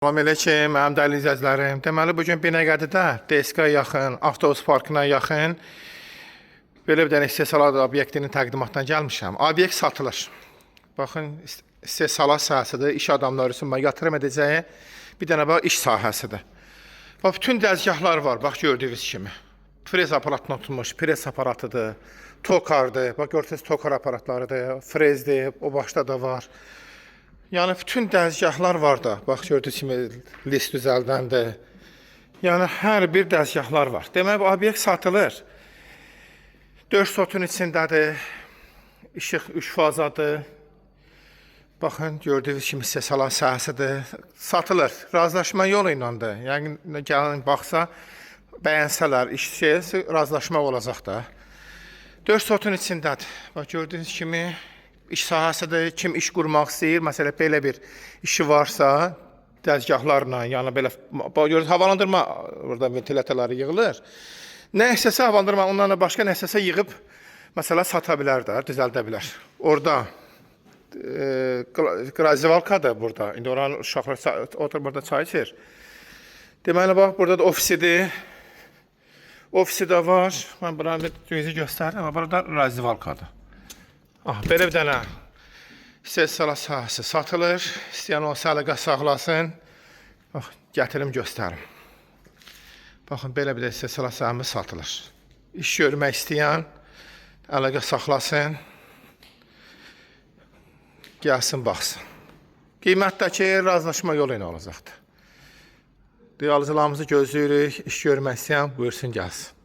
Salam aleyküm, mənim dəyərli izləyicilərim. Deməli, bugün Binəqədidə DSK yaxın, avtobus parkına yaxın belə bir dənə istehsalat obyektinin təqdimatdan gəlmişəm. Obyekt satılır. Baxın, istehsalat sahəsidir, iş adamları üçün yatırım edəcəyi bir dənə bax, iş sahəsidir. Bax, bütün dəzgahlar var, bax, gördüyünüz kimi. Frez aparatına tutmuş, pres aparatıdır, tokardır, bax, görürsünüz, tokar aparatlarıdır, frezdir, o başda da var. Yəni, bütün dəzgahlar var da, bax, gördüyünüz kimi list düzəldəndir. Yəni, hər bir dəzgahlar var. Demək, bu obyekt satılır. 4 sotun içindədir, işıq 3 fazadır. Baxın, gördüyünüz kimi istehsalat sahəsidir. Satılır, razılaşma yolu iləndir. Yəni, gəlin, baxsa, bəyənsələr, işçiyə razılaşma olacaq da. 4 sotun içindədir. Bax, gördüyünüz kimi iş sahəsidir, kim iş qurmaq istəyir, məsələn, belə bir işi varsa, dəzgahlarla, yəni belə, havalandırma, burada ventilatorları yığılır. Nə istəsə havalandırma, ondan da başqa nə istəsə yığıb, məsələn, sata bilər də, düzəldə bilər. Orada qrazivalkadır burada, indi oranın uşaqlar otur burada çay içir. Deməli, bax, burada da ofisidir. Ofisi də var, mən buranı düzü göstərim, amma burada qrazivalkadır. Belə bir dənə istehsalat sahəsi satılır. İstəyən o səliqə saxlasın. Bax, gətirim göstərim. Baxın, belə bir də istehsalat sahəmiz satılır. İş görmək istəyən əlaqə saxlasın. Gəlsin, baxsın. Qiymətdəki razılaşma yolu ilə olacaqdır. Alıcılarımızı gözləyirik. İş görmək istəyən buyursun, gəlsin.